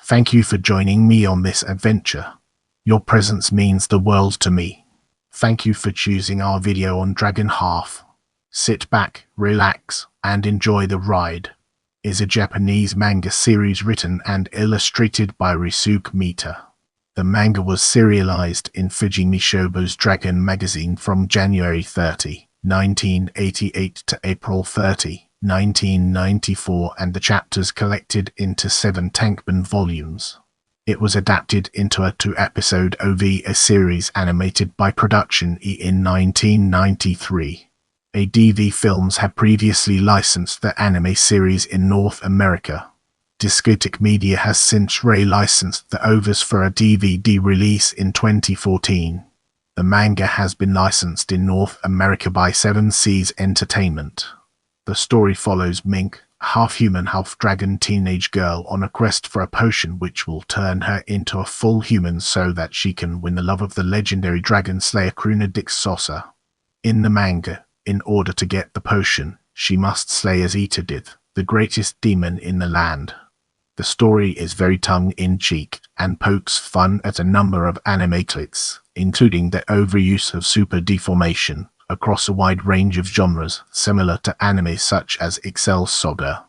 Thank you for joining me on this adventure. Your presence means the world to me. Thank you for choosing our video on Dragon Half. Sit back, relax, and enjoy the ride. Is a Japanese manga series written and illustrated by Ryūsuke Mita. The manga was serialized in Fujimi Shobo's Dragon magazine from January 30, 1988 to April 30, 1994, and the chapters collected into 7 tankban volumes. It was adapted into a 2-episode OVA series animated by Production E in 1993. ADV Films had previously licensed the anime series in North America. Discotek Media has since re-licensed the OVAs for a DVD release in 2014. The manga has been licensed in North America by 7 Seas Entertainment. The story follows Mink, a half-human, half-dragon teenage girl on a quest for a potion which will turn her into a full human so that she can win the love of the legendary dragon slayer crooner Azetodeth. In the manga, in order to get the potion, she must slay Azetodeth, the greatest demon in the land. The story is very tongue-in-cheek and pokes fun at a number of anime clichés, including the overuse of super deformation across a wide range of genres similar to anime such as Excel Saga.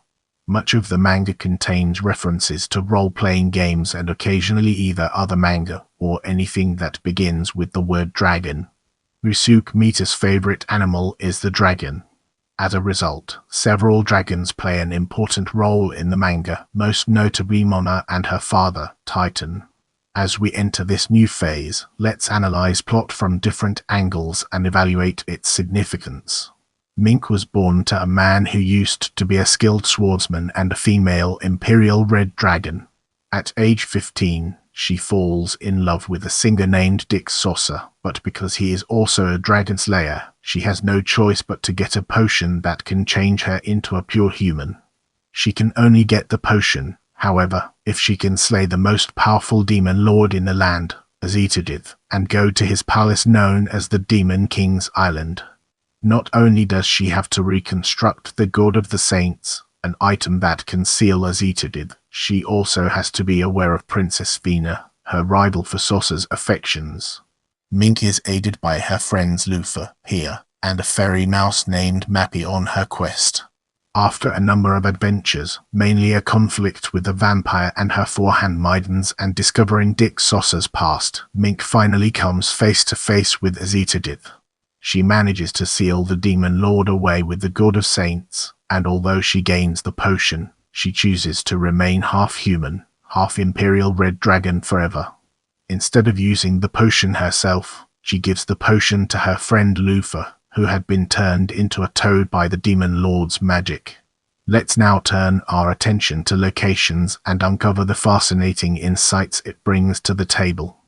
Much of the manga contains references to role-playing games and occasionally either other manga or anything that begins with the word dragon. Ryūsuke Mita's favorite animal is the dragon. As a result, several dragons play an important role in the manga, most notably Mona and her father, Titan. As we enter this new phase, let's analyze plot from different angles and evaluate its significance. Mink was born to a man who used to be a skilled swordsman and a female imperial red dragon. At age 15, she falls in love with a singer named Azetodeth, but because he is also a dragon slayer, she has no choice but to get a potion that can change her into a pure human. She can only get the potion, however, if she can slay the most powerful demon lord in the land, Azetodeth, and go to his palace known as the Demon King's Island. Not only does she have to reconstruct the God of the Saints, an item that can seal Azetodeth, she also has to be aware of Princess Fina, her rival for Sosa's affections. Mink is aided by her friends Lufa, Hia, and a fairy mouse named Mappy on her quest. After a number of adventures, mainly a conflict with a vampire and her 4 handmaidens and discovering Sosa's past, Mink finally comes face to face with Azetodeth. She manages to seal the demon lord away with the God of Saints, and although she gains the potion, she chooses to remain half-human, half-imperial red dragon forever. Instead of using the potion herself, she gives the potion to her friend Lufa, who had been turned into a toad by the demon lord's magic. Let's now turn our attention to locations and uncover the fascinating insights it brings to the table.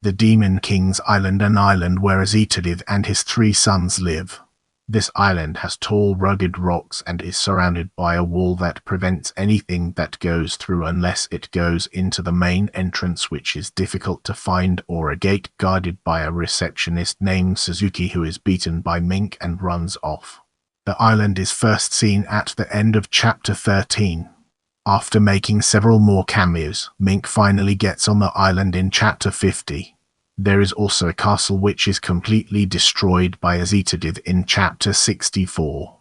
The Demon King's Island, an island where Azetodeth and his 3 sons live. This island has tall, rugged rocks and is surrounded by a wall that prevents anything that goes through unless it goes into the main entrance, which is difficult to find, or a gate guarded by a receptionist named Suzuki who is beaten by Mink and runs off. The island is first seen at the end of chapter 13. After making several more cameos, Mink finally gets on the island in chapter 50. There is also a castle which is completely destroyed by Azetodeth in chapter 64.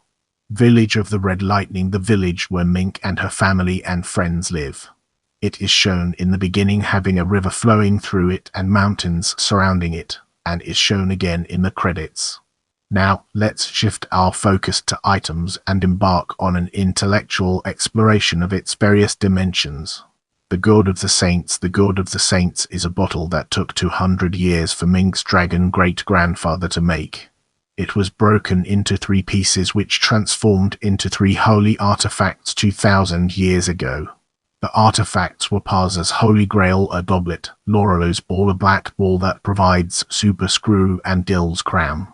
Village of the Red Lightning, the village where Mink and her family and friends live. It is shown in the beginning having a river flowing through it and mountains surrounding it, and is shown again in the credits. Now, let's shift our focus to items and embark on an intellectual exploration of its various dimensions. The God of the Saints. The God of the Saints is a bottle that took 200 years for Mink's dragon great-grandfather to make. It was broken into 3 pieces which transformed into 3 holy artifacts 2,000 years ago. The artifacts were Parza's Holy Grail, a goblet, Lorelow's ball, a black ball that provides super screw, and Dill's crown.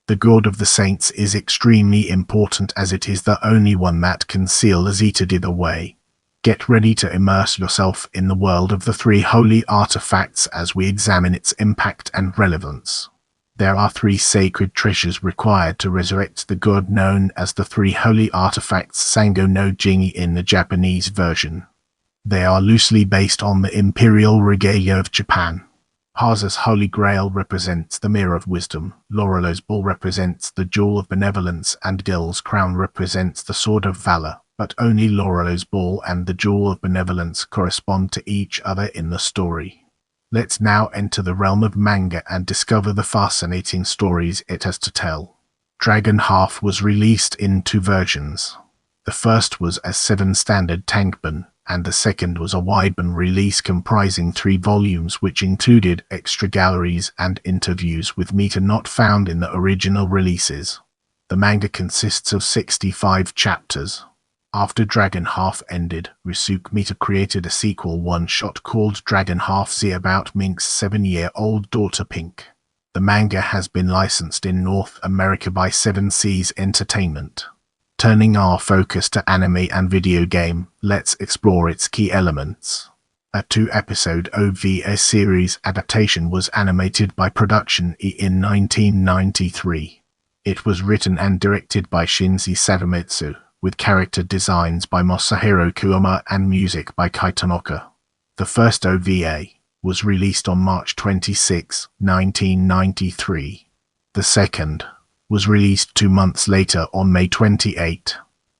The God of the Saints is extremely important as it is the only one that can seal Azetodeth away. Get ready to immerse yourself in the world of the 3 holy artifacts as we examine its impact and relevance. There are 3 sacred treasures required to resurrect the god known as the 3 holy artifacts Sango no Jingi in the Japanese version. They are loosely based on the imperial regalia of Japan. Haza's Holy Grail represents the Mirror of Wisdom, Lorelow's Ball represents the Jewel of Benevolence, and Gil's Crown represents the Sword of Valor, but only Lorelow's Ball and the Jewel of Benevolence correspond to each other in the story. Let's now enter the realm of manga and discover the fascinating stories it has to tell. Dragon Half was released in 2 versions. The first was a 7 standard tankban, and the second was a wideband release comprising 3 volumes which included extra galleries and interviews with Mita not found in the original releases. The manga consists of 65 chapters. After Dragon Half ended, Ryūsuke Mita created a sequel one-shot called Dragon Half Z about Mink's 7-year-old daughter Pink. The manga has been licensed in North America by 7 Seas Entertainment. Turning our focus to anime and video game, let's explore its key elements. A 2-episode OVA series adaptation was animated by Production E in 1993. It was written and directed by Shinji Sadamitsu, with character designs by Masahiro Kuwama and music by Kai Tanaka. The first OVA was released on March 26, 1993. The second was released 2 months later on May 28.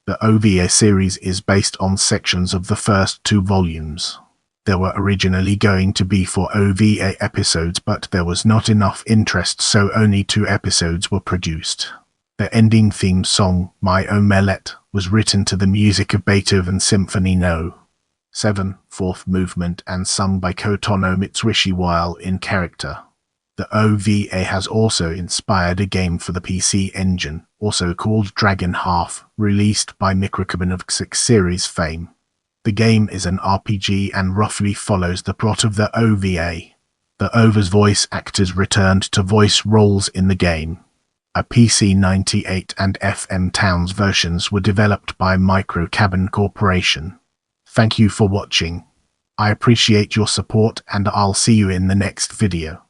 The OVA series is based on sections of the first 2 volumes. There were originally going to be 4 OVA episodes, but there was not enough interest, so only 2 episodes were produced. The ending theme song, My Omelette, was written to the music of Beethoven's Symphony No. 7, 4th movement, and sung by Kotono Mitsuishi while in character. The OVA has also inspired a game for the PC Engine, also called Dragon Half, released by Microcubin of X series fame. The game is an RPG and roughly follows the plot of the OVA. The OVA's voice actors returned to voice roles in the game. A PC 98 and FM Towns versions were developed by Microcabin Corporation. Thank you for watching. I appreciate your support and I'll see you in the next video.